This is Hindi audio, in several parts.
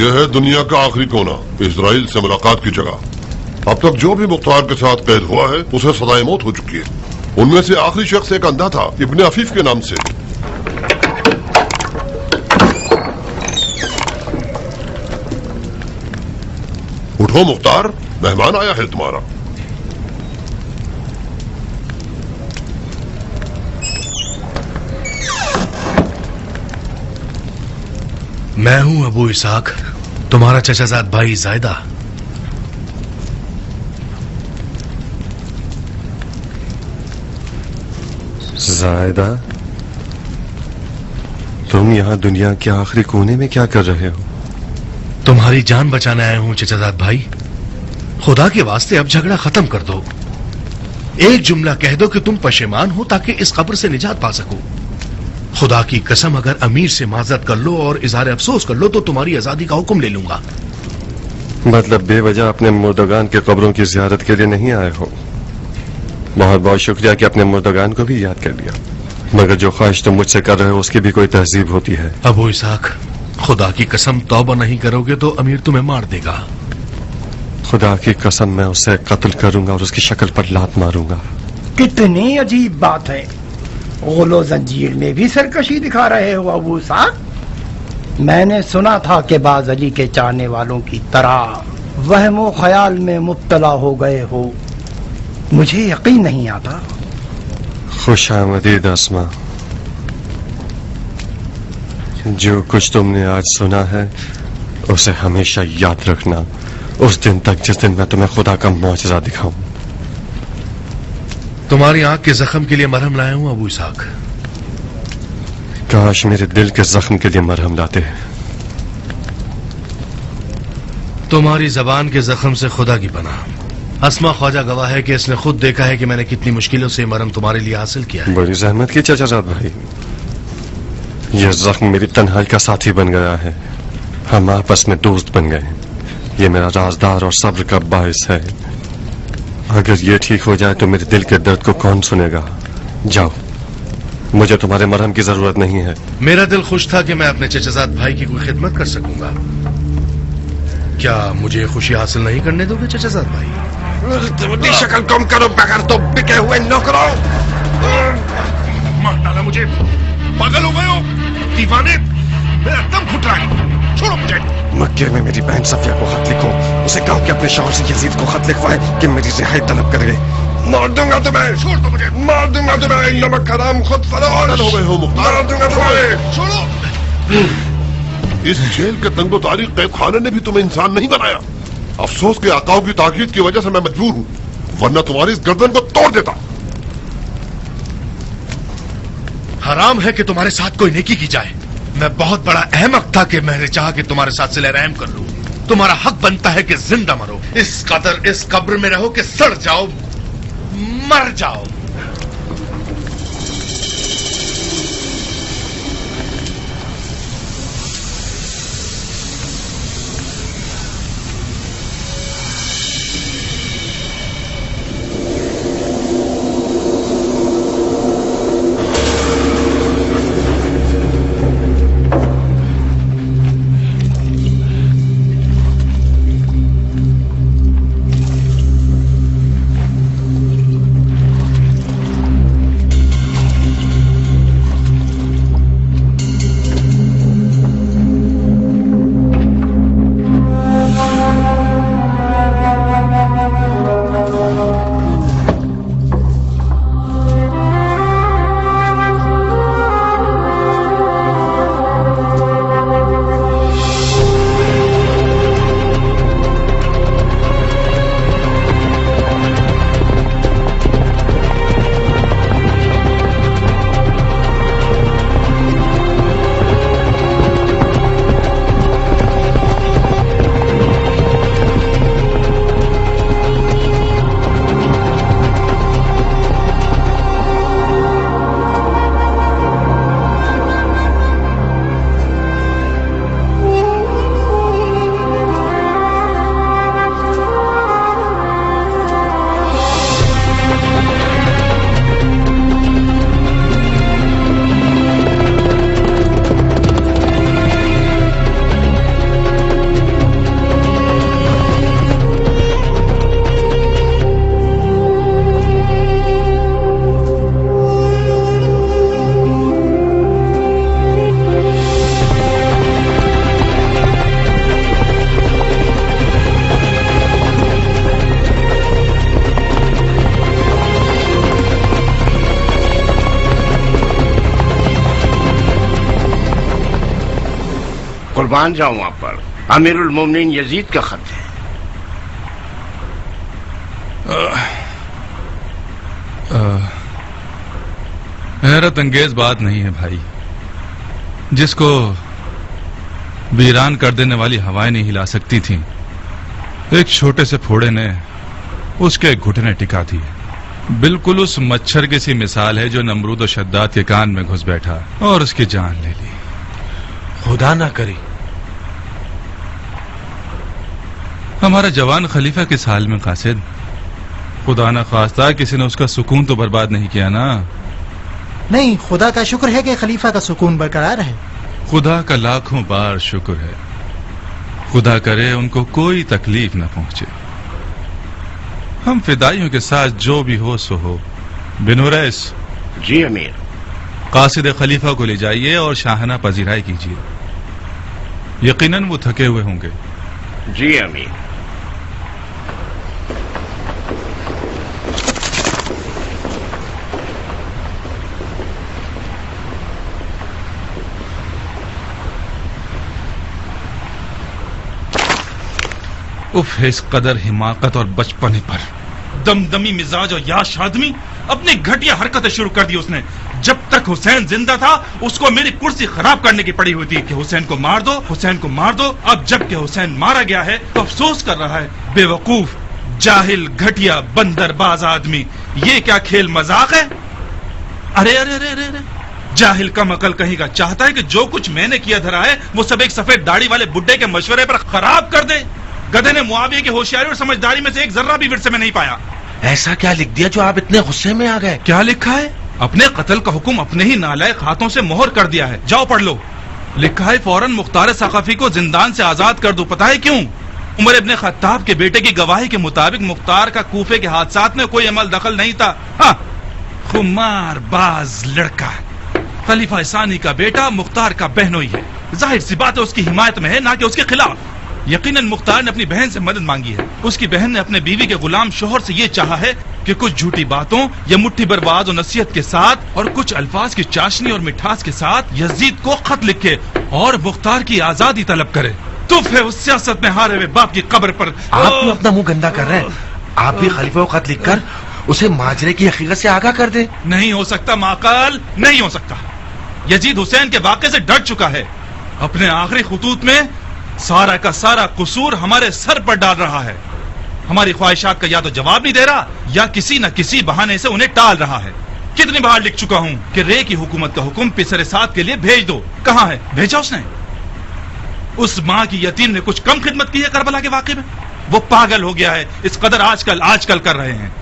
यह है दुनिया का आखिरी कोना, इजराइल से मुलाकात की जगह। अब तक जो भी मुख्तार के साथ कैद हुआ है उसे सजाए मौत हो चुकी है। उनमें से आखिरी शख्स एक अंधा था, इब्ने अफीफ के नाम से। उठो मुख्तार, मेहमान आया है तुम्हारा। मैं हूं अबू इसाक, तुम्हारा चचाजाद भाई जायदा। जायदा, तुम यहाँ दुनिया के आखिरी कोने में क्या कर रहे हो? तुम्हारी जान बचाने आया हूं चचाजाद भाई। खुदा के वास्ते अब झगड़ा खत्म कर दो। एक जुमला कह दो कि तुम पशेमान हो ताकि इस कब्र से निजात पा सको। खुदा की कसम, अगर अमीर से माजरत कर लो और इजहार अफसोस कर लो तो तुम्हारी आजादी का हुक्म ले लूंगा। मतलब बेवजह अपने मुर्दगान के कब्रों की जियारत के लिए नहीं आए हो? बहुत बहुत शुक्रिया कि अपने मुर्दगान को भी याद कर लिया, मगर जो ख्वाहिश तुम मुझसे कर रहे हो उसकी भी कोई तहजीब होती है। अबू इसाक, खुदा की कसम, तौबा नहीं करोगे तो अमीर तुम्हें मार देगा। खुदा की कसम, मैं उसे कत्ल करूंगा और उसकी शक्ल पर लात मारूंगा। कितनी अजीब बात है, गोलो जंजीर में भी सरकशी दिखा रहे हो अबू इसाक। मैंने सुना था कि बाज अली के चाहने वालों की तरह वहमो ख्याल में मुब्तला हो गए हो। मुझे यकीन नहीं आता। खुशामदीद आसमां, जो कुछ तुमने आज सुना है उसे हमेशा याद रखना, उस दिन तक जिस दिन मैं तुम्हें खुदा का मौजज़ा दिखाऊं। तुम्हारी आंख के जख्म के लिए मरहम लाया हूं अबू इसाक। काश मेरे दिल के जख्म के लिए मरहम लाते। तुम्हारी जबान के जख्म से खुदा की पनाह। अस्मा ख्वाजा गवाह है कि इसने खुद देखा है कि मैंने कितनी मुश्किलों से मरहम तुम्हारे लिए हासिल किया है। बड़ी जहमत की चचाजाद भाई। यह जख्म मेरी तन्हाई का साथी बन गया है। हम आपस में दोस्त बन गए। ये मेरा राजदार और सब्र का बायस है। अगर ये ठीक हो जाए तो मेरे दिल के दर्द को कौन सुनेगा? जाओ, मुझे तुम्हारे मरहम की जरूरत नहीं है। मेरा दिल खुश था कि मैं अपने चचाजाद भाई की कोई खिदमत कर सकूंगा। क्या मुझे खुशी हासिल नहीं करने दोगे चचाजाद भाई? शक्ल कम करो, बगैर तो बिके हुए नौकरों। मार डाला मुझे। पागल हो गए हो दीवाने? मेरा दम घुट रहा है, छोड़ो मुझे। मक्के में मेरी बहन सफिया को खत लिखो। उसे कहो कि अपने शौहर से यजीद को खत लिखवाए कि मेरी रिहाई तलब करे। मार दूंगा तुम्हें। छोड़ दो मुझे। मार दूंगा तुम्हें। नमक हराम खुद फरोश। हो गए हो मुख्तार। मार दूंगा तुम्हें। छोड़ो। इस जेल के तंगो तारीख कैद खाने ने भी तुम्हें इंसान नहीं बनाया। अफसोस के आकाओं की ताकीद की वजह से मैं मजबूर हूं, वरना तुम्हारी इस गर्दन को तोड़ देता। हराम है कि तुम्हारे साथ कोई नेकी की जाए। मैं बहुत बड़ा अहमक था कि मैंने चाहा कि तुम्हारे साथ सिले रहम कर लूं। तुम्हारा हक बनता है कि जिंदा मरो, इस कदर इस कब्र में रहो कि सड़ जाओ, मर जाओ। कुर्बान जाऊं आप पर। अमीरुल मोमिनीन यजीद का खत है। हैरत अंगेज बात नहीं है भाई, जिसको वीरान कर देने वाली हवाएं नहीं हिला सकती थीं, एक छोटे से फोड़े ने उसके घुटने टिका दिए। बिल्कुल उस मच्छर की सी मिसाल है जो नमरूद और शद्दाद के कान में घुस बैठा और उसकी जान ले ली। खुदा ना करे। हमारा जवान खलीफा किस हाल में कासिद? खुदा ना खास्ता किसी ने उसका सुकून तो बर्बाद नहीं किया ना? नहीं, खुदा का शुक्र है कि खलीफा का सुकून बरकरार है। खुदा का लाखों बार शुक्र है। खुदा करे उनको कोई तकलीफ न पहुंचे। हम फिदाइयों के साथ जो भी हो सो हो। बिन रईस। जी अमीर। कासिद खलीफा को ले जाइए और शाहना पजीराई कीजिए। यकीनन वो थके हुए होंगे। जी अमीर। उफ, इस कदर हिमाकत और बचपने पर। दमदमी मिजाज और याश आदमी, अपनी घटिया हरकतें शुरू कर दी उसने। जब तक हुसैन जिंदा था उसको मेरी कुर्सी खराब करने की पड़ी हुई थी कि हुसैन को मार दो, हुसैन को मार दो। अब जबकि हुसैन मारा गया है तो अफसोस कर रहा है। बेवकूफ, जाहिल, घटिया, बंदरबाज आदमी। ये क्या खेल मजाक है? अरे अरे अरे अरे, अरे। जाहिल कम अकल कहीं का चाहता है कि जो कुछ मैंने किया धरा है वो सब एक सफेद दाढ़ी वाले बुड्ढे के मशवरे पर खराब कर दे। गधे ने मुआविया की होशियारी और समझदारी में से एक जर्रा भी विरसे में नहीं पाया। ऐसा क्या लिख दिया जो आप इतने गुस्से में आ गए? क्या लिखा है? अपने कत्ल का हुक्म अपने ही नालायक हाथों से मोहर कर दिया है। जाओ पढ़ लो। लिखा है फौरन मुख्तार सकाफी को जिंदान से आजाद कर दो। पता है क्यों? उमर इब्ने खत्ताब के बेटे की गवाही के मुताबिक मुख्तार का कूफे के हादसात में कोई अमल दखल नहीं था। हाँ, खुमारबाज लड़का। खलीफा सानी का बेटा मुख्तार का बहनोई है। जाहिर सी बात है उसकी हिमायत में है, ना कि उसके खिलाफ। यकीनन मुख्तार ने अपनी बहन से मदद मांगी है। उसकी बहन ने अपने बीवी के गुलाम शोहर से ये चाहा है कि कुछ झूठी बातों या मुट्ठी बर्बाद और नसीहत के साथ और कुछ अल्फाज की चाशनी और मिठास के साथ यजीद को खत लिखे और मुख्तार की आजादी तलब करे। तुफ है उस सियासत में हारे हुए बाप की कब्र पर। आप क्यों अपना मुंह गंदा कर रहे हैं? आप भी खलीफा को खत लिखकर उसे माजरे की हकीकत से आगाह कर दे। नहीं हो सकता माकाल, नहीं हो सकता। यजीद हुसैन के वाक़े से डर चुका है। अपने आखिरी खुतूत में सारा का सारा कसूर हमारे सर पर डाल रहा है। हमारी ख्वाहिशात का या तो जवाब नहीं दे रहा या किसी न किसी बहाने से उन्हें टाल रहा है। कितनी बार लिख चुका हूं कि रे की हुकूमत का हुक्म पिसरे साथ के लिए भेज दो। कहां है? भेजा उसने? उस माँ की यतीम ने कुछ कम खिदमत की है करबला के वाक़े में? वो पागल हो गया है। इस कदर आजकल कर रहे हैं।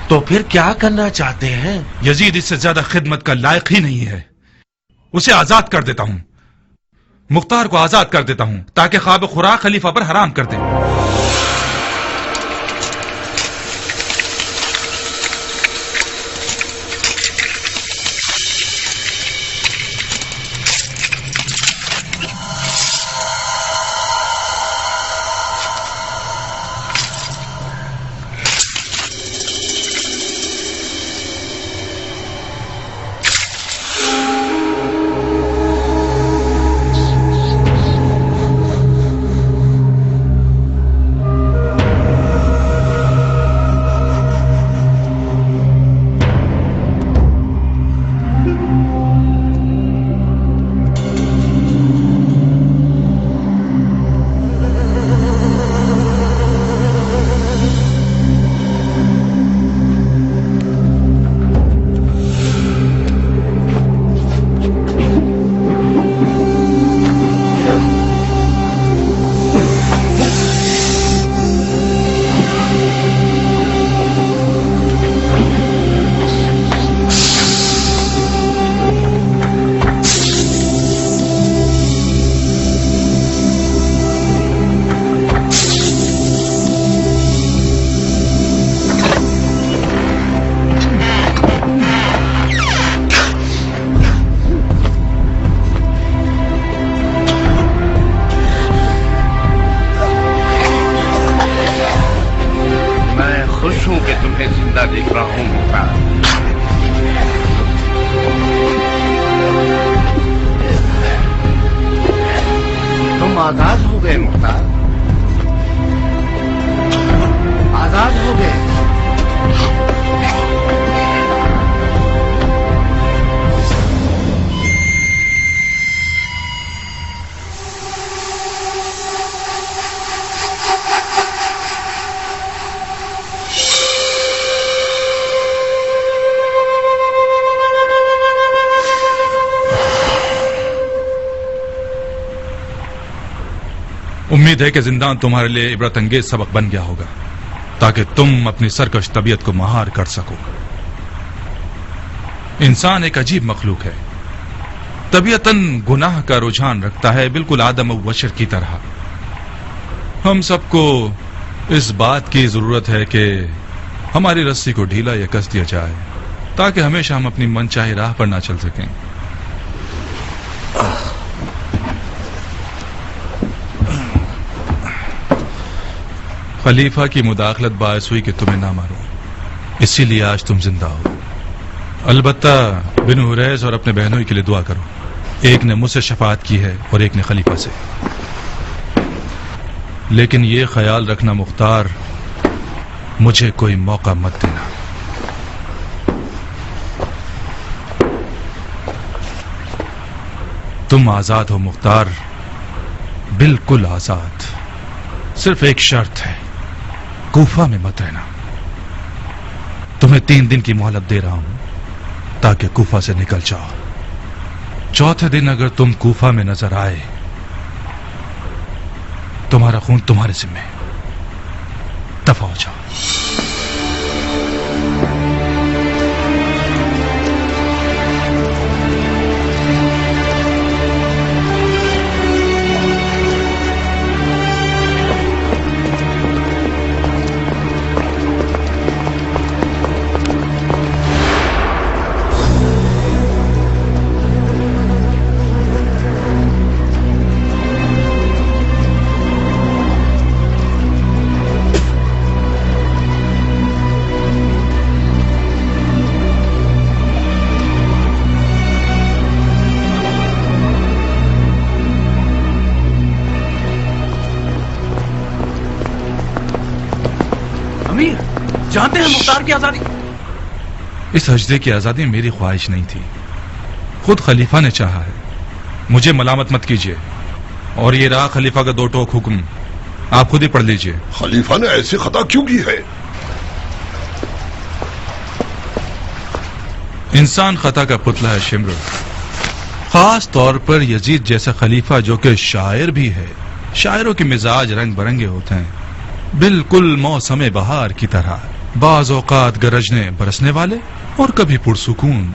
तो फिर क्या करना चाहते हैं? यजीद इससे ज्यादा खिदमत का लायक ही नहीं है। उसे आजाद कर देता हूं। मुख्तार को आजाद कर देता हूं ताकि ख्वाब खुराक खलीफा पर हराम कर दे। आजाद हो गए मुख्तार, आजाद हो गए। उम्मीद है कि जिंदान तुम्हारे लिए इबरत अंगेज सबक बन गया होगा, ताकि तुम अपनी सरकश तबीयत को महार कर सको। इंसान एक अजीब मखलूक है, तबीयतन गुनाह का रुझान रखता है, बिल्कुल आदम और बशर की तरह। हम सबको इस बात की जरूरत है कि हमारी रस्सी को ढीला या कस दिया जाए, ताकि हमेशा हम अपनी मनचाही राह पर ना चल सकें। खलीफा की मुदाखलत बायस हुई कि तुम्हें ना मारो, इसीलिए आज तुम जिंदा हो। अलबत्ता बिन हुरैस और अपने बहनों के लिए दुआ करो। एक ने मुझसे शफाअत की है और एक ने खलीफा से। लेकिन ये ख्याल रखना मुख्तार, मुझे कोई मौका मत देना। तुम आजाद हो मुख्तार, बिल्कुल आजाद। सिर्फ एक शर्त है, कूफा में मत रहना। तुम्हें 3 दिन की मोहलत दे रहा हूं ताकि कूफा से निकल जाओ। चौथे दिन अगर तुम कूफा में नजर आए, तुम्हारा खून तुम्हारे जिम्मे, दफा हो जाओ। जानते हैं मुख्तार की आजादी। इस हजदे की आजादी मेरी ख्वाहिश नहीं थी, खुद खलीफा ने चाहा है। मुझे मलामत मत कीजिए। और ये रहा खलीफा का 2 टोक हुक्म, आप खुद ही पढ़ लीजिए। खलीफा ने ऐसी खता क्यों की है? इंसान खता का पुतला है शिम्र, खास तौर पर यजीद जैसा खलीफा जो कि शायर भी है। शायरों के मिजाज रंग बिरंगे होते हैं, बिल्कुल मौसम बहार की तरह, बाज औकात गरजने बरसने वाले और कभी पुरसुकून।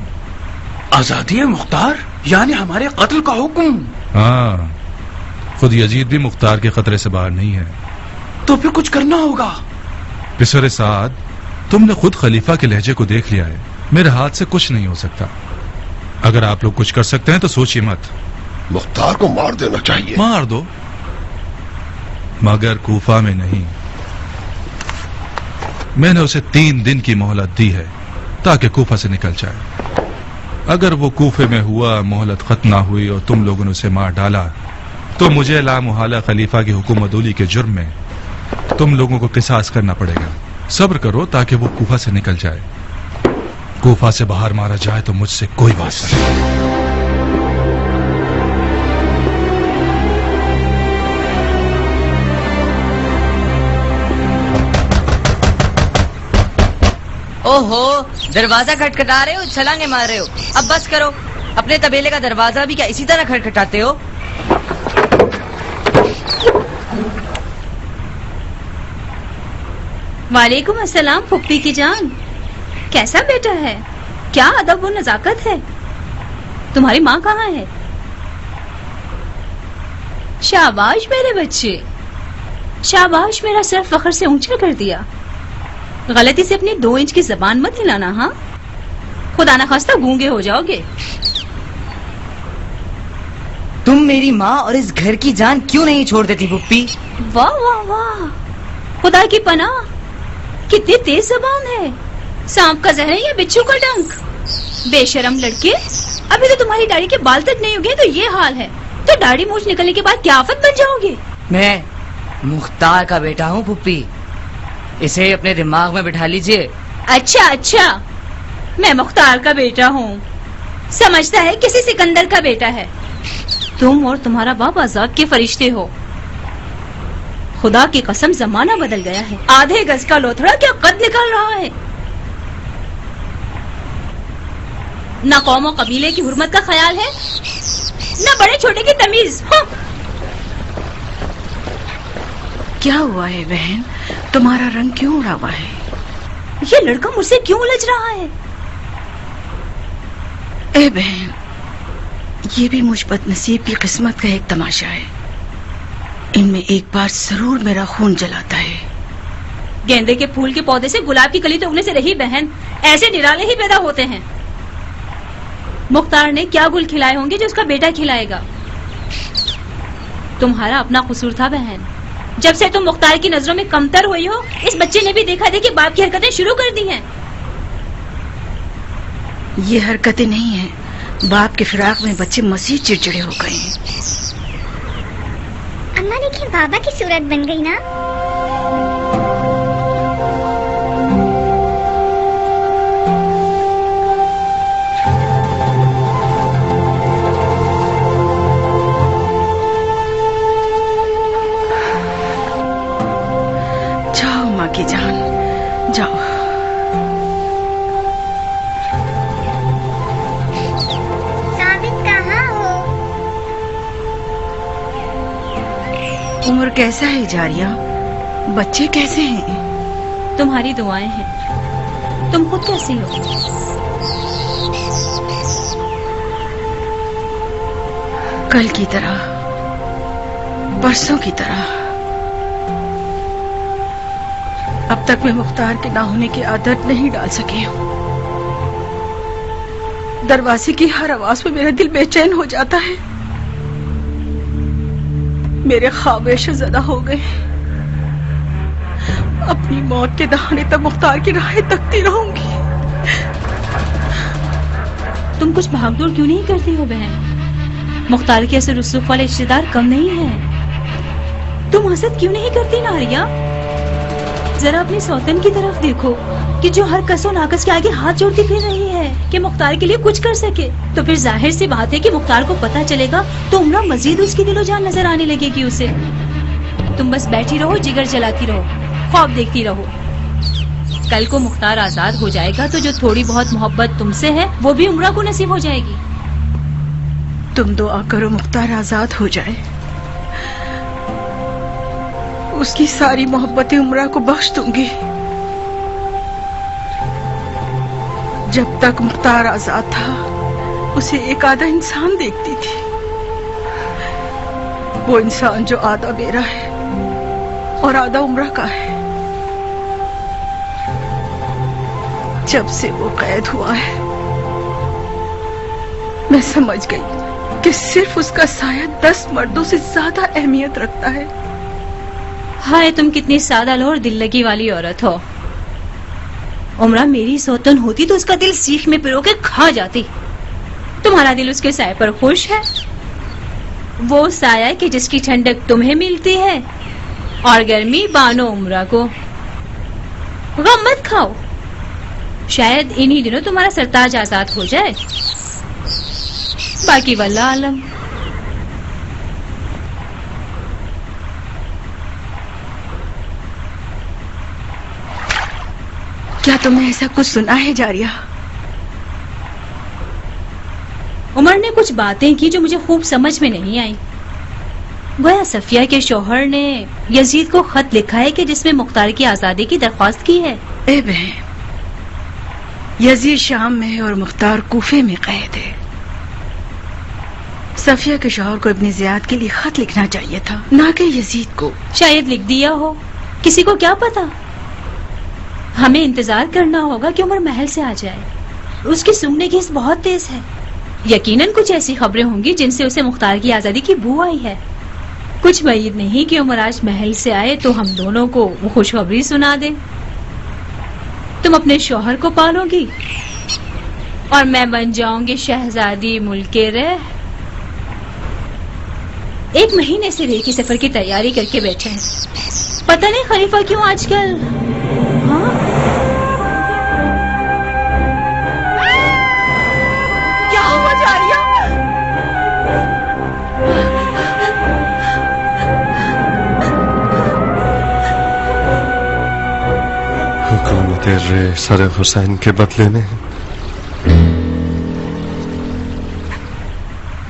आजादी है मुख्तार, यानी हमारे कत्ल का हुक्म। हाँ, खुद यजीद भी मुख्तार के खतरे से बाहर नहीं है। तो फिर कुछ करना होगा। पिसर साद, तुमने खुद खलीफा के लहजे को देख लिया है। मेरे हाथ से कुछ नहीं हो सकता। अगर आप लोग कुछ कर सकते हैं तो सोचिए मत। मुख्तार को मार देना चाहिए। मार दो, मगर कूफा में नहीं। मैंने उसे 3 दिन की मोहलत दी है ताकि कूफा से निकल जाए। अगर वो कूफे में हुआ, मोहलत खत्म ना हुई और तुम लोगों ने उसे मार डाला, तो मुझे लामुहाला खलीफा की हुकूमतूली के जुर्म में तुम लोगों को किसास करना पड़ेगा। सब्र करो ताकि वो कूफा से निकल जाए। कूफा से बाहर मारा जाए तो मुझसे कोई बात नहीं। ओहो, दरवाजा खटखटा रहे हो, छलांगे मार रहे हो। अब बस करो। अपने तबेले का दरवाजा भी क्या इसी तरह खटखटाते हो? वालेकुम अस्सलाम फुप्पी की जान। कैसा बेटा है? क्या अदब और नजाकत है? तुम्हारी माँ कहाँ है? शाबाश मेरे बच्चे, शाबाश। मेरा सर फख्र से ऊंचा कर दिया। गलती से अपनी 2 इंच की जबान मत हिलाना। हाँ, खुदा ना खास्ता गूंगे हो जाओगे। तुम मेरी माँ और इस घर की जान क्यों नहीं छोड़ देती पुप्पी? वाह वाह वाह, खुदा की पनाह, कितनी तेज जबान है। सांप का जहर है या बिच्छू का डंक? बेशरम लड़के, अभी तो तुम्हारी दाढ़ी के बाल तक नहीं उगे तो ये हाल है। तो दाढ़ी मूछ निकलने के बाद क्या आफत बन जाओगे? मैं मुख्तार का बेटा हूँ पुप्पी, इसे अपने दिमाग में बिठा लीजिए। अच्छा अच्छा, मैं मुख्तार का बेटा हूँ, समझता है किसी सिकंदर का बेटा है। तुम और तुम्हारा बाप आजाद के फरिश्ते हो। खुदा की कसम जमाना बदल गया है। आधे गज का लोथड़ा क्या कद निकाल रहा है। न कौम और कबीले की हुर्मत का ख्याल है, न बड़े छोटे की तमीज। हाँ। क्या हुआ है बहन, तुम्हारा रंग क्यों उड़ा हुआ है? ये लड़का मुझसे क्यों उलझ रहा है? ए बहन, ये भी मुझ बदनसीब की किस्मत का एक तमाशा है। इनमें एक बार जरूर मेरा खून जलाता है। गेंदे के फूल के पौधे से गुलाब की कली तो उगने से रही बहन, ऐसे निराले ही पैदा होते हैं। मुख्तार ने क्या गुल खिलाए होंगे जो उसका बेटा खिलाएगा। तुम्हारा अपना कसूर था बहन। जब से तुम मुख्तार की नजरों में कमतर हुई हो, इस बच्चे ने भी देखा कि बाप की हरकतें शुरू कर दी हैं। ये हरकतें नहीं हैं, बाप के फिराक में बच्चे मजीद चिड़चिड़े हो गए हैं। अम्मा देखिए, बाबा की सूरत बन गई ना। जाओ माँ की जान, जाओ। उम्र कैसा है जारिया? बच्चे कैसे हैं? तुम्हारी दुआएं हैं। तुम खुद कैसी हो? कल की तरह, परसों की तरह। अब तक मैं मुख्तार के ना होने की आदत नहीं डाल सकी हूँ। दरवाजे की हर आवाज पे मेरा दिल बेचैन हो जाता है। मेरे ख्वाब शज़दा हो गए। अपनी मौत के दहाने तक मुख्तार की राहें तकती रहूंगी। तुम कुछ भागदौड़ क्यों नहीं करती हो बहन? मुख्तार के ऐसे रुसूख वाले रिश्तेदार कम नहीं है। तुम हसद क्यों नहीं करती नारिया? जरा अपनी सौतन की तरफ देखो कि जो हर कसो नाकस के आगे हाथ जोड़ती फिर रही है कि मुख्तार के लिए कुछ कर सके। तो फिर जाहिर सी बात है कि मुख्तार को पता चलेगा तो उम्रा मजीद उसकी दिलो जान नजर आने लगेगी उसे। तुम बस बैठी रहो, जिगर जलाती रहो, ख्वाब देखती रहो। कल को मुख्तार आजाद हो जाएगा तो जो थोड़ी बहुत मोहब्बत तुमसे है वो भी उम्रा को नसीब हो जाएगी। तुम दुआ करो मुख्तार आजाद हो जाए, उसकी सारी मोहब्बतें उम्रा को बख्श दूंगी। जब तक मुख्तार आजाद था उसे एक आधा इंसान देखती थी। वो इंसान जो आधा मेरा है और आधा उम्रा का है। जब से वो कैद हुआ है मैं समझ गई कि सिर्फ उसका साया 10 मर्दों से ज्यादा अहमियत रखता है। हाय, तुम कितनी सादा लो और दिल लगी वाली औरत हो। उम्रा मेरी सौतन होती तो उसका दिल सीख में पिरो के खा जाती। तुम्हारा दिल उसके साए पर खुश है। वो साया कि जिसकी ठंडक तुम्हें मिलती है और गर्मी बानो उम्रा को। गम मत खाओ, शायद इन्हीं दिनों तुम्हारा सरताज आजाद हो जाए। बाकी वल्लाह आलम। क्या तुमने ऐसा कुछ सुना है जारिया? उमर ने कुछ बातें की जो मुझे खूब समझ में नहीं आई। गोया सफिया के शौहर ने यजीद को खत लिखा है कि जिसमें मुख्तार की आजादी की दरख्वास्त की है। ए बहन, यजीद शाम में है और मुख्तार कूफे में कैद है। सफिया के शौहर को इब्ने ज़ियाद के लिए खत लिखना चाहिए था, ना कि यजीद को। शायद लिख दिया हो, किसी को क्या पता। हमें इंतजार करना होगा कि उमर महल से आ जाए। उसकी सूंघने की हिस बहुत तेज है। यकीनन कुछ ऐसी खबरें होंगी जिनसे उसे मुख्तार की आजादी की बू आई है। कुछ उम्मीद नहीं कि उमर आज महल से आए तो हम दोनों को वो खुशखबरी सुना दे। तुम अपने शौहर को पालोगी और मैं बन जाऊंगी शहजादी मुल्के रह। 1 महीने से रेल के सफर की तैयारी करके बैठे हैं। पता नहीं खलीफा क्यों आजकल। हाँ? क्या हुआ जारिया? हुकूमत रे सर हुसैन के बदले में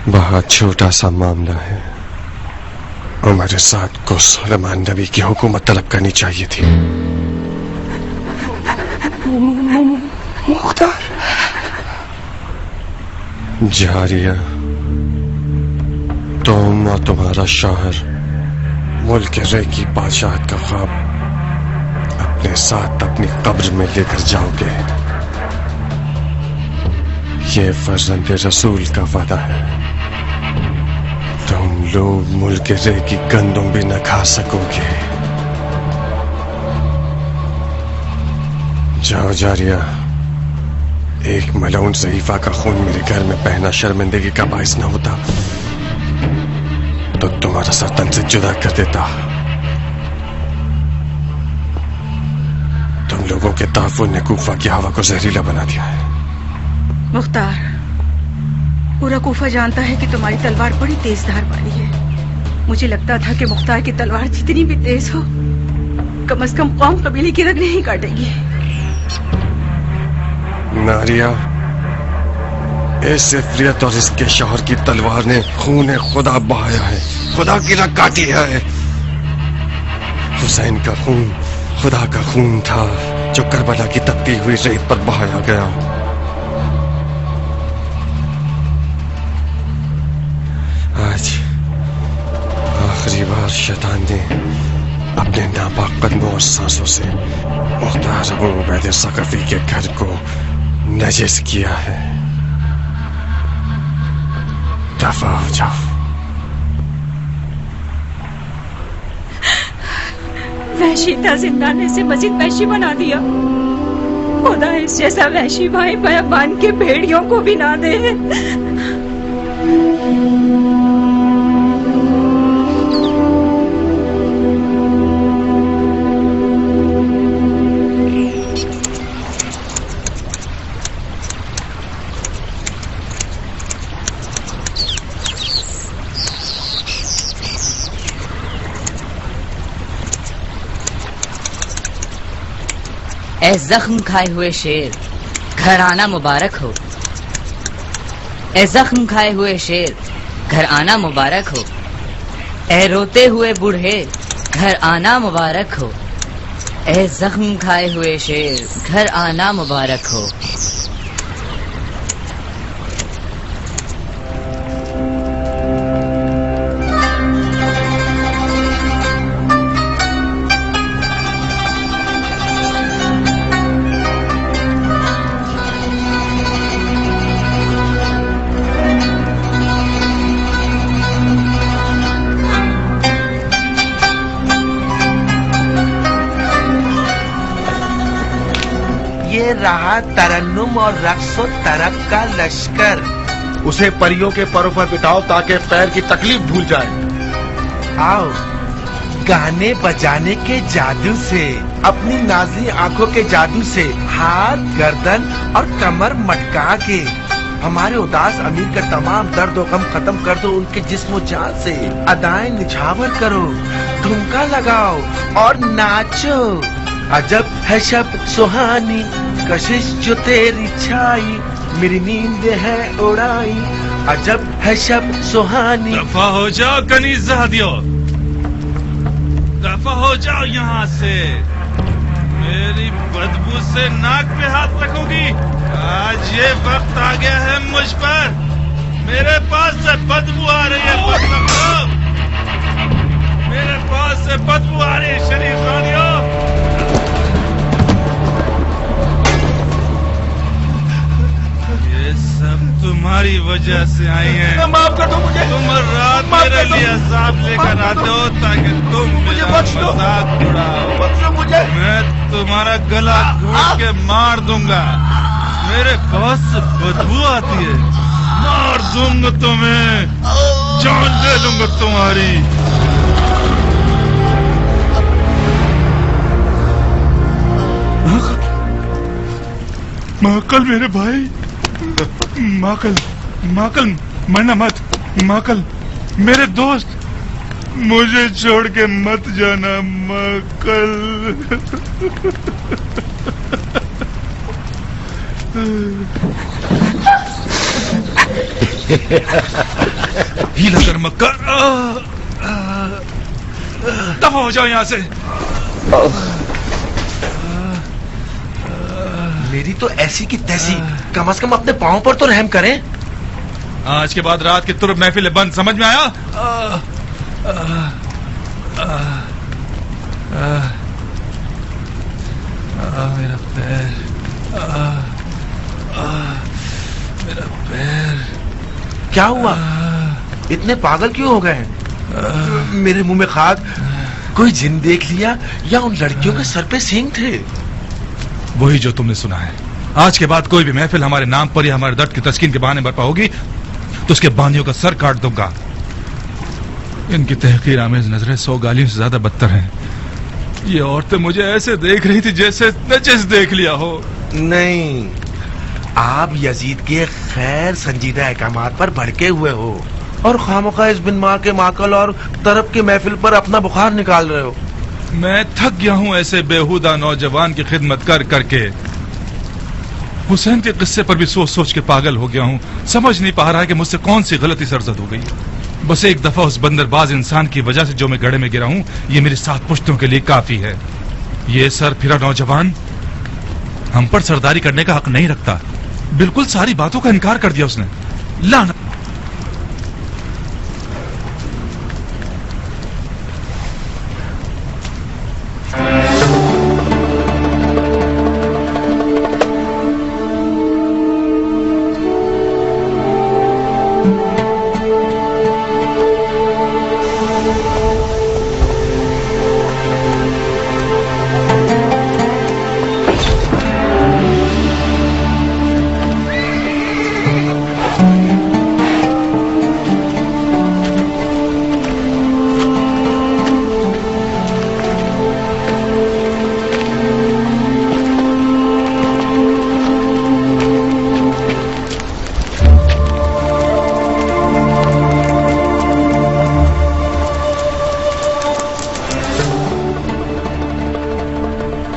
बहुत छोटा सा मामला है। उमर साद को सुलेमान नबी की हुकूमत तलब करनी चाहिए थी। मुख्तार जारिया, तुम और तुम्हारा शौहर मुल्क रे की बादशाहत का ख्वाब अपने साथ अपनी कब्र में लेकर जाओगे। ये फर्जंद रसूल का वादा है। तुम लोग मुल्क रे की गंदम भी न खा सकोगे। जाओ जारिया, एक मलऊन ज़ईफा का खून मेरे घर में बहना शर्मिंदगी का बाइस न होता तो तुम्हारा सर तन से जुदा कर देता। तुम लोगों के ताफुन ने कूफा की हवा को जहरीला बना दिया है। मुख्तार, पूरा कूफा जानता है कि तुम्हारी तलवार बड़ी तेज धार वाली है। मुझे लगता था कि मुख्तार की तलवार जितनी भी तेज हो, कम से कम कौम कबीले की रग नहीं काटेगी। नारिया, इस इफ्रियत और इसके शौहर की तलवार ने खून खुदा बहाया है, खुदा की रग काटी है। हुसैन का खून खुदा का खून था जो करबला की तपती हुई रेत पर बहाया गया। आज आखिरी बार शैतान ने अपने नापाक कदमों और सांसों से मुख्तार अबू उबैद सकफी के घर को नजिस किया है। दफा हो जाओ। वहशी था, जिंदा ने इसे मजीद वहशी बना दिया। खुदा इस जैसा वहशी भाई बयाबान के भेड़ियों को भी ना दे। ए जख्म खाए हुए शेर, घर आना मुबारक हो। ए जख्म खाए हुए शेर, घर आना मुबारक हो। ए रोते हुए बूढ़े, घर आना मुबारक हो। ए जख्म खाए हुए शेर, घर आना मुबारक हो। रहा तरन्नुम और रक्सो तरक का लश्कर। उसे परियों के परों पर बिठाओ ताकि पैर की तकलीफ भूल जाए। आओ, गाने बजाने के जादू से, अपनी नाज़ी आंखों के जादू से हाथ, गर्दन और कमर मटका के हमारे उदास अमीर का तमाम दर्द और गम खत्म कर दो। उनके जिस्म जान से अदाएं निछावर करो, ठुमका लगाओ और नाचो। अजब है शब सुहानी, कशिश जो तेरी छाई, मेरी नींद है उड़ाई। अजब है शब सुहानी। दफा हो जाओ कनीज़ादियो, दफा हो जाओ यहाँ से। मेरी बदबू से नाक पे हाथ रखोगी? आज ये वक्त आ गया है मुझ पर। मेरे पास से बदबू आ रही है, मेरे पास से बदबू आ रही है शरीफ वालियों। सब तुम्हारी वजह से आई है। माफ कर दो मुझे। तुम रात मेरे लिए अज़ाब लेकर आते हो ताकि तुम मेरा मजाक उड़ाओ। मुझे मैं तुम्हारा गला घोट के मार दूंगा। मेरे पास से बदबू आती है, मार दूंगा तुम्हें। जान दे लूंगा तुम्हारी। माकल मेरे भाई, माकल माकल मरना मत। माकल मेरे दोस्त, मुझे छोड़ के मत जाना माकल। हीला कर मक्का, दफा हो जाओ यहां से। मेरी तो ऐसी की तैसी, कम से कम अपने पाँव पर तो रहम करें। आज के बाद रात की तुर्ब महफिल बंद, समझ में आया? मेरा पैर, मेरा पैर। क्या हुआ? इतने पागल क्यों हो गए हैं? मेरे मुंह में खाक, कोई जिन देख लिया या उन लड़कियों के सर पे सींग थे? वही जो तुमने सुना है। आज के बाद कोई भी महफिल हमारे नाम पर या हमारे दर्द की तस्कीन के बहाने बर्पा होगी तो उसके बानियों का सर काट दूंगा। इनकी तहकीर आमेज नजरें 100 गालियों से ज्यादा बदतर हैं। ये औरतें मुझे ऐसे देख रही थी जैसे नचिस देख लिया हो। नहीं, आप यजीद के खैर संजीदा अहकामात पर भड़के हुए हो और खामखा इस बिन माँ के माकल और तरफ की महफिल पर अपना बुखार निकाल रहे हो। मैं थक गया हूं ऐसे बेहुदा नौजवान की खिदमत कर करके। हुसैन के किस्से पर भी सोच सोच के पागल हो गया हूं। समझ नहीं पा रहा है कि मुझसे कौन सी गलती सरजद हो गई। बस एक दफा उस बंदरबाज इंसान की वजह से जो मैं गड्ढे में गिरा हूं, ये मेरी 7 पुश्तों के लिए काफी है। ये सर फिरा नौजवान हम पर सरदारी करने का हक नहीं रखता। बिल्कुल सारी बातों का इनकार कर दिया उसने। लाना।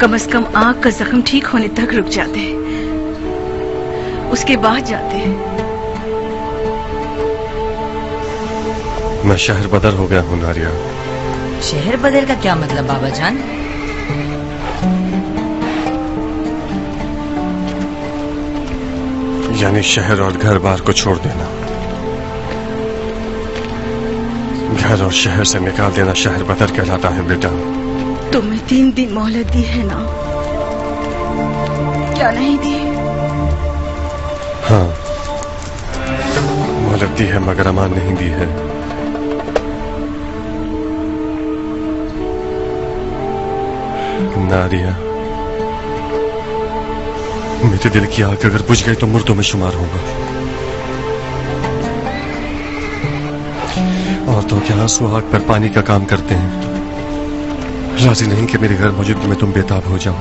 कम से कम आंख का जख्म ठीक होने तक रुक जाते, उसके बाद जाते। मैं शहर बदर हो गया हूँ नारिया। शहर बदल का क्या मतलब बाबा जान? यानी शहर और घर बार को छोड़ देना। घर और शहर से निकाल देना शहर बदर कहलाता है बेटा। तुम्हें 3 दिन मोहलत दी है ना, क्या नहीं दी? हाँ, मोहलत दी है मगर अमान नहीं दी है। नारिया, मेरे दिल की आग अगर बुझ गई तो मुर्दों में शुमार होगा। औरतों के आंसू आग पर पानी का काम करते हैं। राजी नहीं कि मेरी घर मौजूदगी में तुम बेताब हो जाओ।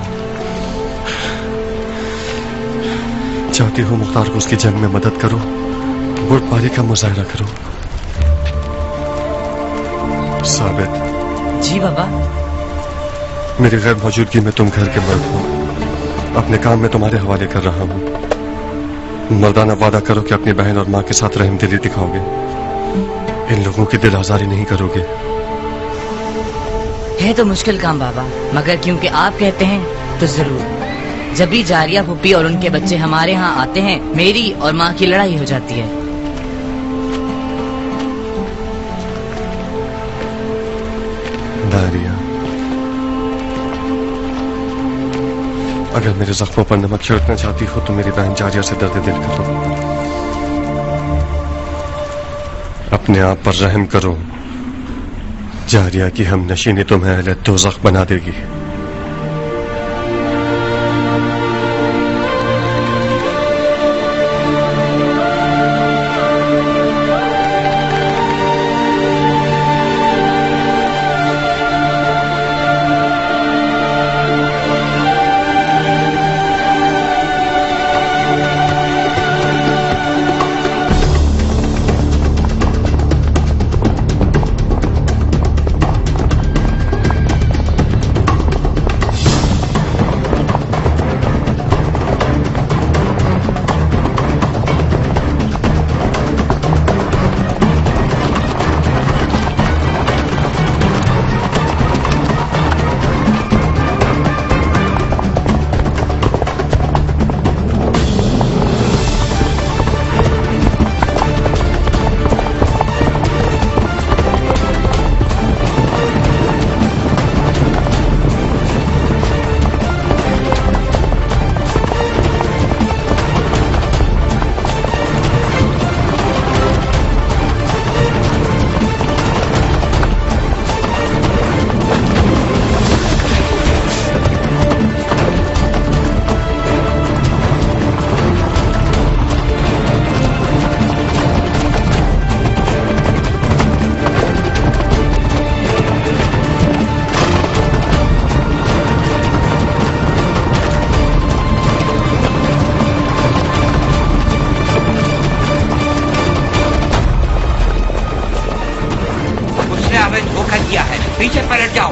चाहती हो मुख्तार को उसकी जंग में मदद करो, बुर्दबारी का मुजाहरा करो। साबित। जी बाबा। मेरी गैर मौजूदगी में तुम घर के मर्द हो, अपने काम में तुम्हारे हवाले कर रहा हूं। मर्दाना वादा करो कि अपनी बहन और माँ के साथ रहमदिली दिखाओगे, इन लोगों की दिल आजारी नहीं करोगे। है तो मुश्किल काम बाबा, मगर क्योंकि आप कहते हैं तो जरूर। जब भी जारिया फूफी और उनके बच्चे हमारे यहाँ आते हैं, मेरी और माँ की लड़ाई हो जाती है। नारिया, अगर मेरे जख्मों पर नमक छिड़कना चाहती हो तो मेरी बहन जारिया से दर्द दिल करो। अपने आप पर रहम करो। जारिया की हम नशीनी तुम्हें अहले दोज़ख बना देगी। पीछे पलट जाओ।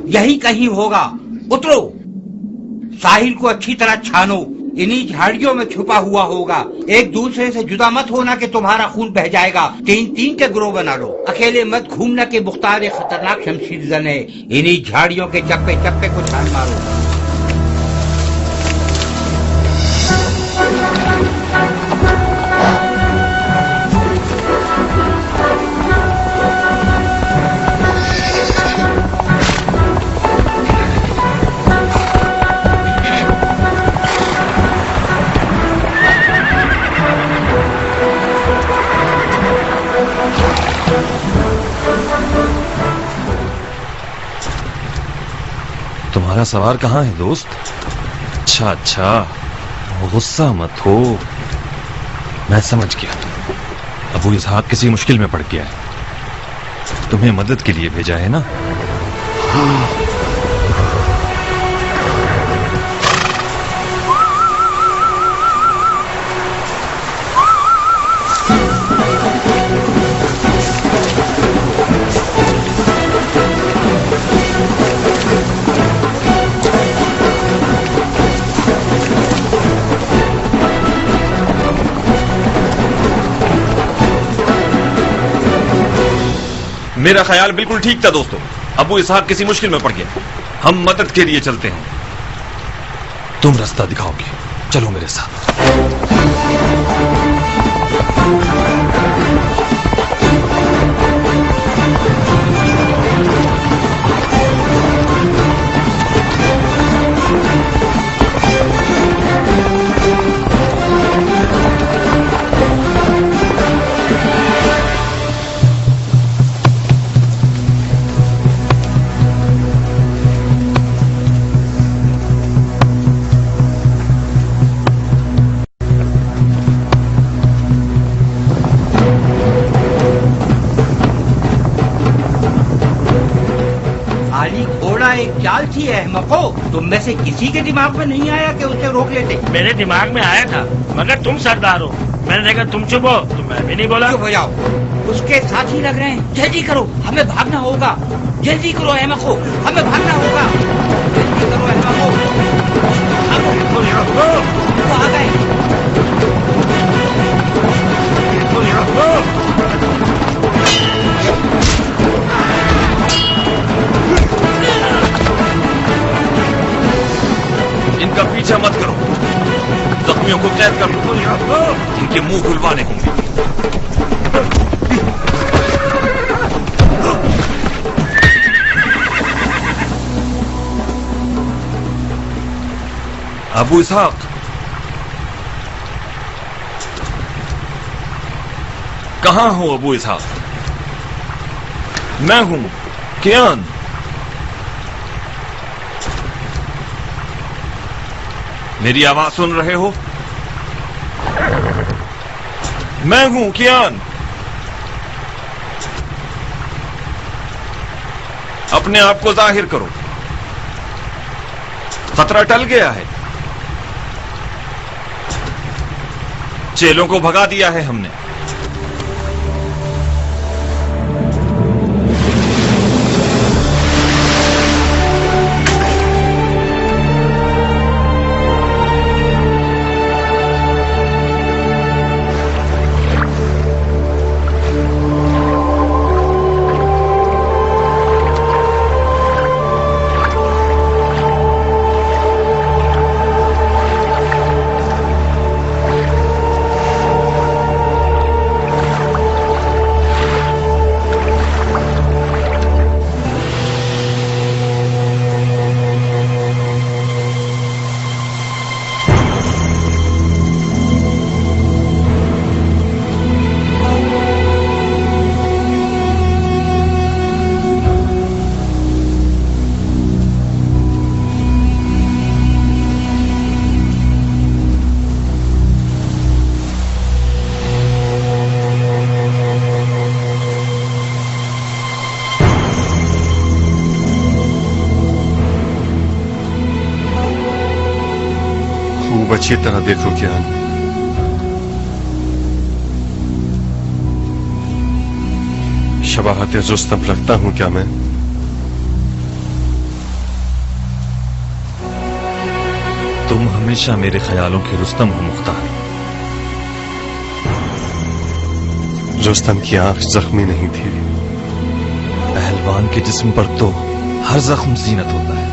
यही कहीं होगा, उतरो। साहिल को अच्छी तरह छानो, इन्हीं झाड़ियों में छुपा हुआ होगा। एक दूसरे से जुदा मत होना कि तुम्हारा खून बह जाएगा। 3-3 के ग्रोह बना लो। अकेले मत घूमना कि मुख्तार एक खतरनाक शमशीर जन है। इन्हीं झाड़ियों के चप्पे चप्पे को छान मारो। तुम्हारा सवार कहाँ है दोस्त? अच्छा अच्छा, गुस्सा मत हो, मैं समझ गया। अबू इसहाक किसी मुश्किल में पड़ गया है, तुम्हें मदद के लिए भेजा है ना? मेरा ख्याल बिल्कुल ठीक था दोस्तों। अबू इसहाक किसी मुश्किल में पड़ गया, हम मदद के लिए चलते हैं। तुम रास्ता दिखाओगे, चलो मेरे साथ। एक चाल थी अहमको, तुम में से किसी के दिमाग में नहीं आया कि उसे रोक लेते? मेरे दिमाग में आया था, मगर तुम सरदार हो। मैंने देखा तुम चुप हो तो मैं भी नहीं बोला। चुप हो जाओ, उसके साथी लग रहे हैं। जल्दी करो, हमें भागना होगा। जल्दी करो अहमको, हमें भागना होगा। जल्दी करो अहमको, वो आ गए। इनका पीछा मत करो, जख्मियों को कैद कर लो, इनके मुंह खुलवाने होंगे। अबू इसहाक, कहां हो अबू इसहाक? मैं हूं कियान। मेरी आवाज सुन रहे हो? मैं हूं कियान। अपने आप को जाहिर करो, खतरा टल गया है। चेलों को भगा दिया है हमने। खूब अच्छी तरह देखो कियान। शबाहत रुस्तम लगता हूं क्या मैं? तुम हमेशा मेरे ख्यालों के रुस्तम हो मुख्तार। रुस्तम की आंख जख्मी नहीं थी। पहलवान के जिस्म पर तो हर जख्म जीनत होता है,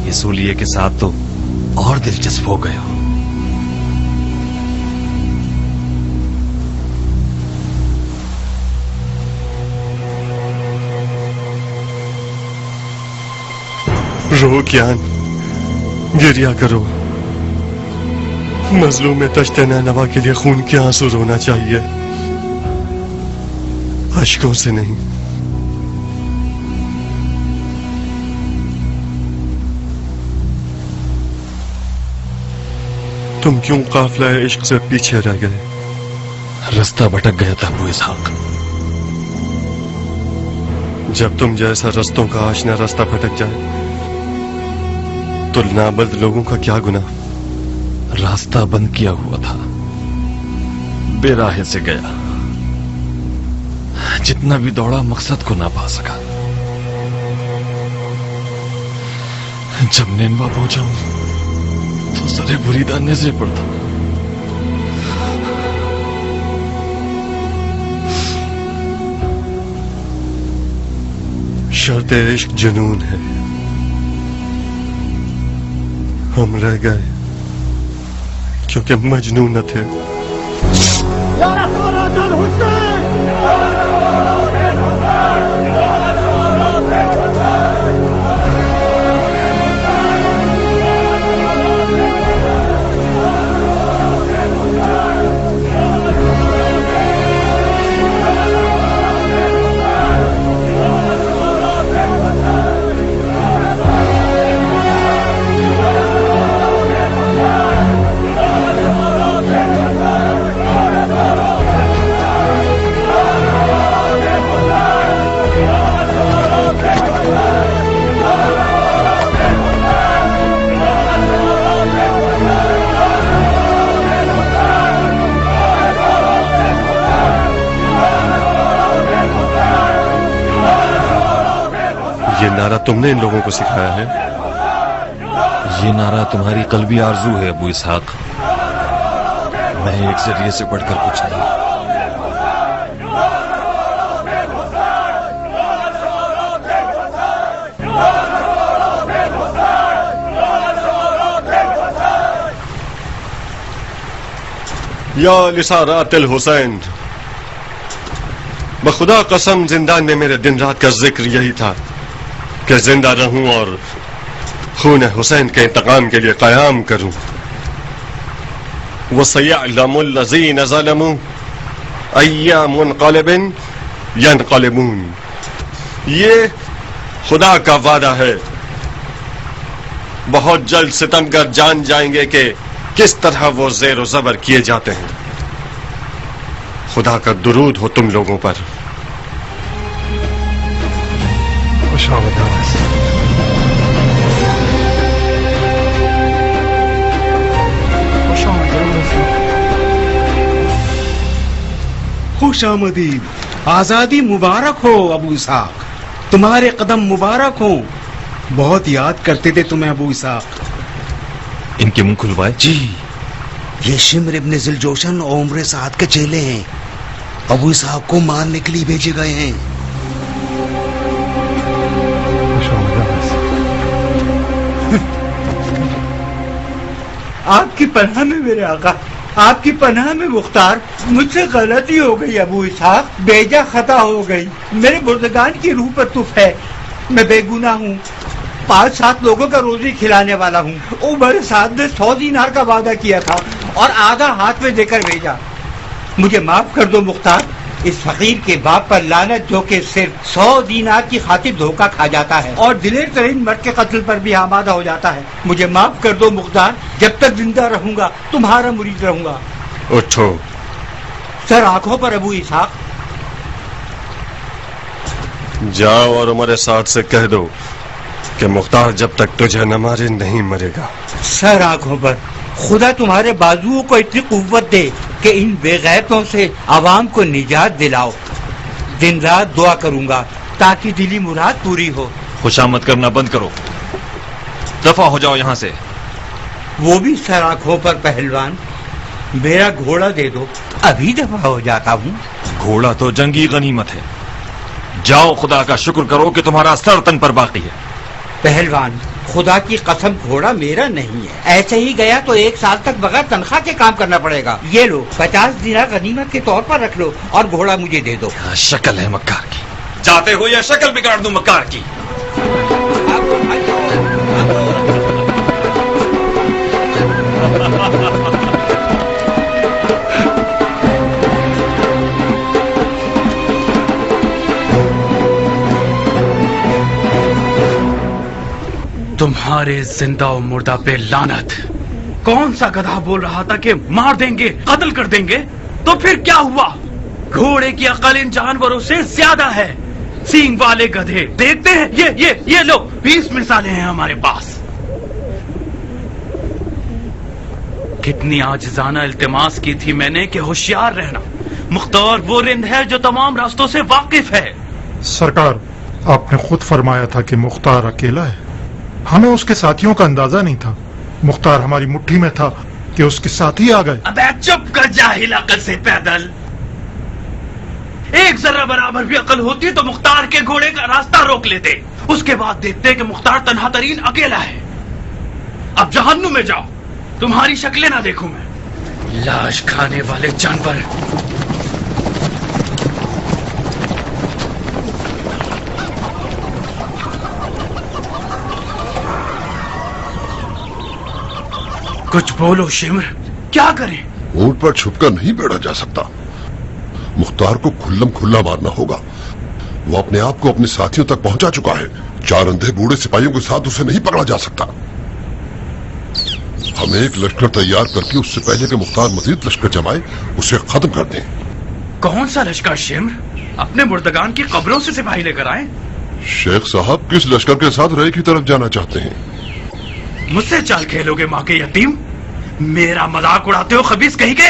ये सूलिये के साथ तो और दिलचस्प हो गए हो। रो कियान, गिरिया करो। मजलूम में तश्ते नैनवा के लिए खून के आंसू रोना चाहिए, अश्कों से नहीं। तुम क्यों काफिला इश्क से पीछे रह गए? रास्ता भटक गया था अबू इसहाक। जब तुम जैसा रस्तों का आशना रास्ता भटक जाए तो नाबल्द लोगों का क्या गुनाह? रास्ता बंद किया हुआ था, बेराहे से गया। जितना भी दौड़ा मकसद को ना पा सका। जब नेनवा पहुंचा तो सरे बुरीदा नजरे पड़ता। शर्त इश्क जुनून है, हम रह गए क्योंकि मजनून न थे। ये नारा तुमने इन लोगों को सिखाया है? ये नारा तुम्हारी कल्बी आरजू है अबू इसहाक। मैं एक जरिए से बढ़कर कुछ नहीं। या लिसारातिल हुसैन, बखुदा कसम जिंदान में मेरे दिन रात का जिक्र यही था कि जिंदा रहूं और खून हुसैन के इंतकाम के लिए कयाम करूं। वसयअलमुल लज़ीन ज़लमू अय्या मुनक़लिबिन यनक़लिबून। ये खुदा का वादा है, बहुत जल्द सितमगर जान जाएंगे कि किस तरह वो ज़ेर ज़बर किए जाते हैं। खुदा का दुरूद हो तुम लोगों पर। खुश आमदीद, आजादी मुबारक हो अबू इसहाक, तुम्हारे कदम मुबारक हो। बहुत याद करते थे तुम्हें अबू इसहाक। इनके मुंह खुलवाए। जी, ये शिम्र इब्न जिलजोशन और उम्र साद के चेले हैं। अबू इसहाक को मारने के लिए भेजे गए हैं। आपकी पनाह में मेरे आका, आपकी पनाह में मुख्तार। मुझसे गलती हो गई अबू इसहाक, बेजा खता हो गई। मेरे बुर्दगान की रूह पर तुफ है, मैं बेगुनाह हूँ। 5-7 लोगों का रोजी खिलाने वाला हूँ। उमर साद ने 100 दीनार का वादा किया था और आधा हाथ में देकर भेजा। मुझे माफ कर दो मुख्तार, इस फकीर के बाप पर लानत जो कि सिर्फ 100 दीनार की खातिर धोखा खा जाता है और दिलेर तरीन मर्द के कत्ल पर भी आमादा हो जाता है। मुझे माफ कर दो मुख्तार, जब तक जिंदा रहूंगा तुम्हारा मुरीद रहूंगा। उठो। सर आंखों पर अबू इसहाक। जाओ और उमर साद से कह दो कि मुख्तार जब तक तुझे न मारे नहीं मरेगा। सर आंखों पर खुदा तुम्हारे बाजुओं को इतनी कुव्वत दे कि इन बेगैरतों से आवाम को निजात दिलाओ। दिन रात दुआ करूंगा ताकि दिली मुराद पूरी हो। खुशामद करना बंद करो, दफा हो जाओ यहाँ से। वो भी सर आंखों पर पहलवान, मेरा घोड़ा दे दो, अभी दफा हो जाता हूँ। घोड़ा तो जंगी गनीमत है। जाओ, खुदा का शुक्र करो कि तुम्हारा सर तन पर बाकी है। पहलवान, खुदा की कसम घोड़ा मेरा नहीं है। ऐसे ही गया तो 1 साल तक बगैर तनख्वाह के काम करना पड़ेगा। ये लो 50 दिनार गनीमत के तौर पर रख लो और घोड़ा मुझे दे दो। शक्ल है मक्कार की, जाते हो या शक्ल बिगाड़ दूं मक्कार की। तुम्हारे जिंदा और मुर्दा पे लानत। कौन सा गधा बोल रहा था कि मार देंगे, कत्ल कर देंगे? तो फिर क्या हुआ? घोड़े की अकल इन जानवरों से ज्यादा है। सींग वाले गधे, देखते हैं ये लो 20 मिसालें हैं हमारे पास। कितनी आजिजाना इल्तिमास की थी मैंने कि होशियार रहना। मुख्तार वो रिंद है जो तमाम रास्तों से वाकिफ है। सरकार, आपने खुद फरमाया था कि मुख्तार अकेला है। हमें उसके साथियों का अंदाजा नहीं था। मुख्तार हमारी मुट्ठी में था कि उसके साथी आ गए। अबे चुप कर, जाहिल अकल से पैदल। एक जरा बराबर भी अकल होती तो मुख्तार के घोड़े का रास्ता रोक लेते। उसके बाद देखते कि मुख्तार तन्हा तरीन अकेला है। अब जहन्नुम में जाओ, तुम्हारी शक्लें ना देखूं मैं। लाश खाने वाले जानवर। कुछ बोलो शिमर, क्या करें? ऊंट पर छुपकर नहीं बैठा जा सकता। मुख्तार को खुल्लम खुल्ला मारना होगा। वो अपने आप को अपने साथियों तक पहुंचा चुका है। 4 अंधे बूढ़े सिपाहियों के साथ उसे नहीं पकड़ा जा सकता। हमें एक लश्कर तैयार करके उससे पहले कि मुख्तार मजीद लश्कर जमाए उसे खत्म कर दें। कौन सा लश्कर शिमर? अपने मुर्दगान की कब्रों से सिपाही लेकर आए। शेख साहब किस लश्कर के साथ रे की तरफ जाना चाहते हैं? मुझसे चाल खेलोगे माँ के यतीम? मेरा मजाक उड़ाते हो खबीस कहीं के?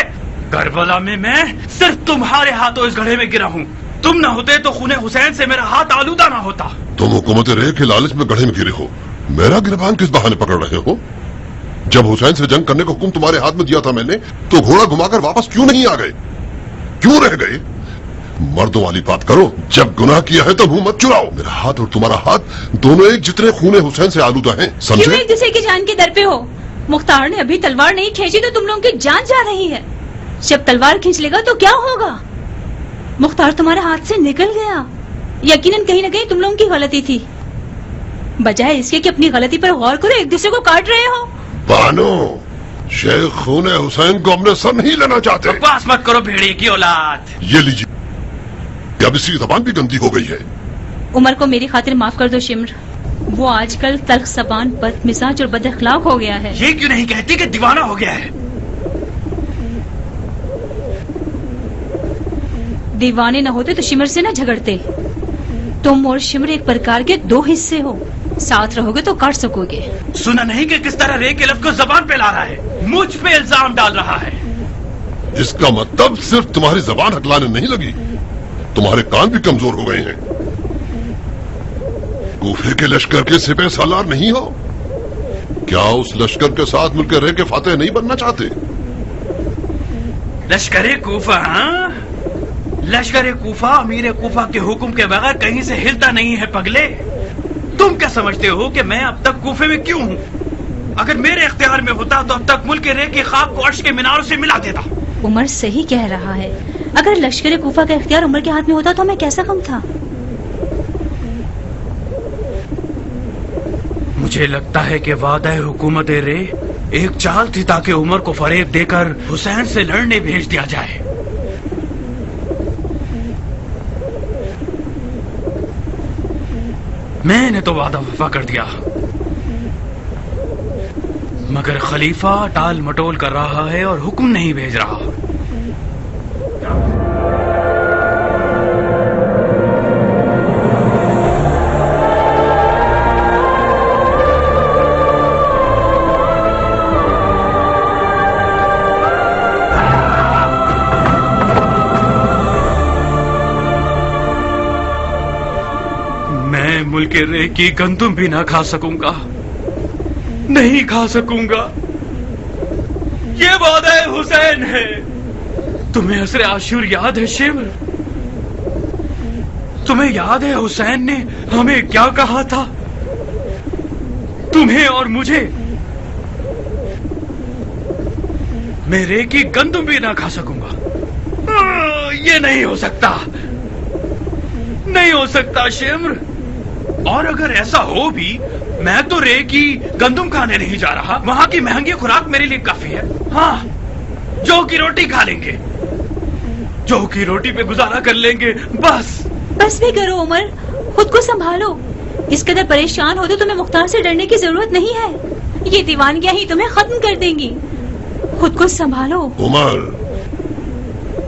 करबला में मैं सिर्फ तुम्हारे हाथों इस गड्ढे में गिरा हूँ। तुम न होते तो खूने हुसैन से मेरा हाथ आलूदा ना होता। तुम हुकूमत रे के लालच में गड्ढे में गिरे हो। मेरा गिरबान किस बहाने पकड़ रहे हो? जब हुसैन से जंग करने का हुक्म तुम्हारे हाथ में दिया था मैंने, तो घोड़ा घुमाकर वापस क्यों नहीं आ गए? क्यों रह गए? मर्दों वाली बात करो। जब गुनाह किया है तो मुंह मत चुराओ। मेरा हाथ और तुम्हारा हाथ दोनों एक जितने खूने हुसैन से आलूदा हैं, समझे? क्यों एक दूसरे की जान के दर पे हो? मुख्तार ने अभी तलवार नहीं खींची तो तुम लोगों की जान जा रही है। जब तलवार खींच लेगा तो क्या होगा? मुख्तार तुम्हारे हाथ से निकल गया। यकीनन कहीं न कहीं तुम लोगों की गलती थी। बजाय इसके कि अपनी गलती पर गौर करो, एक दूसरे को काट रहे हो। बानो, शेख खूने हुसैन को अपने सर नहीं लेना चाहते। बकवास मत करो भेड़िए की औलाद। ये लीजिए, अब इसकी जबान भी गंदी हो गई है। उमर को मेरी खातिर माफ कर दो शिमर। वो आजकल तल्ख जबान, बदमिजाज और बदअखलाक हो गया है। ये क्यों नहीं कहती कि दीवाना हो गया है? दीवाने न होते तो शिमर से न झगड़ते। तुम और शिमर एक प्रकार के 2 हिस्से हो। साथ रहोगे तो काट सकोगे। सुना नहीं कि किस तरह रे के लफ्ज़ को जबान पे ला रहा है, मुझ पे इल्जाम डाल रहा है। इसका मतलब सिर्फ तुम्हारी जबान हकलाने नहीं लगी, तुम्हारे कान भी कमजोर हो गए हैं। कूफे के लश्कर के सिपह सालार नहीं हो क्या? उस लश्कर के साथ मिलकर रह के फातेह नहीं बनना चाहते? लश्कर कूफा? हाँ, लश्कर कूफा अमीर कूफा के हुक्म के बगैर कहीं से हिलता नहीं है पगले। तुम क्या समझते हो कि मैं अब तक कूफे में क्यों हूँ? अगर मेरे इख्तियार में होता तो अब तक मुल्क के रे की खाक को अर्श के मीनारों से मिला देता। उमर सही कह रहा है। अगर लश्कर कूफा का इख्तियार उमर के हाथ में होता तो हमें कैसा कम था। मुझे लगता है कि वादा हुकूमत रे एक चाल थी ताकि उमर को फरेब देकर हुसैन से लड़ने भेज दिया जाए। मैंने तो वादा वफा कर दिया, मगर खलीफा टाल मटोल कर रहा है और हुक्म नहीं भेज रहा। कि रे की गंदुम भी ना खा सकूंगा, नहीं खा सकूंगा। ये वादा हुसैन है। तुम्हें असर आशूर याद है शिमर? तुम्हें याद है हुसैन ने हमें क्या कहा था, तुम्हें और मुझे? मैं रे की गंदुम भी ना खा सकूंगा। ये नहीं हो सकता, नहीं हो सकता शिम्र। और अगर ऐसा हो भी, मैं तो रे की गंदुम खाने नहीं जा रहा। वहां की महंगी खुराक मेरे लिए काफी है। हाँ, जौ की रोटी खा लेंगे, जौ की रोटी पे गुजारा कर लेंगे बस। बस भी करो उमर, खुद को संभालो। इस कदर परेशान हो तो तुम्हें मुख्तार से डरने की जरूरत नहीं है। ये दीवानगियां ही तुम्हें खत्म कर देंगी। खुद को संभालो। उमर,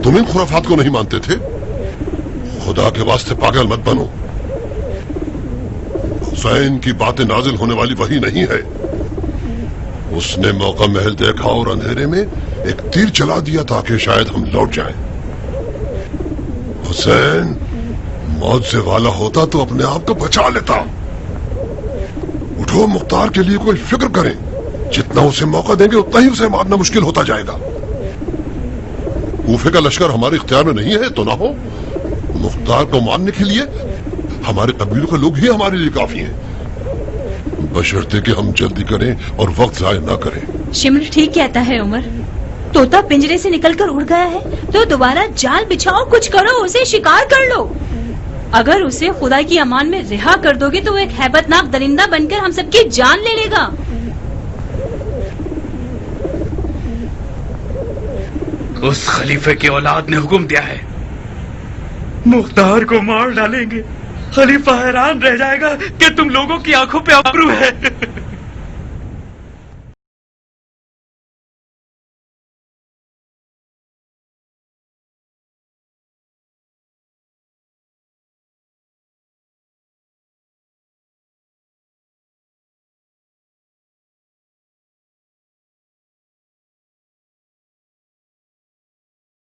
तुम इन खुराफात को नहीं मानते थे? खुदा के वास्ते पागल मत बनो। हुसैन की बातें नाजिल होने वाली वही नहीं है। उसने मौका महल देखा और अंधेरे में एक तीर चला दिया ताकि शायद हम लौट जाएं। हुसैन मौत से वाला होता तो अपने आप को बचा लेता। उठो, मुख्तार के लिए कोई फिक्र करें। जितना उसे मौका देंगे उतना ही उसे मारना मुश्किल होता जाएगा। कूफे का लश्कर हमारे इख्तियार में नहीं है तो ना हो। मुख्तार को मारने के लिए हमारे कबीलों के लोग ही हमारे लिए काफी हैं, बशर्ते कि हम जल्दी करें और वक्त जाया ना करें। शिमर ठीक कहता है उमर। तोता पिंजरे से निकलकर उड़ गया है तो दोबारा जाल बिछाओ, कुछ करो, उसे शिकार कर लो। अगर उसे खुदा की अमान में रिहा कर दोगे तो वो एक हैबतनाक दरिंदा बनकर हम सबकी जान ले लेगा। उस खलीफे की औलाद ने हुक्म दिया है, मुख्तार को मार डालेंगे। खलीफा हैरान रह जाएगा कि तुम लोगों की आंखों पे आबरू है।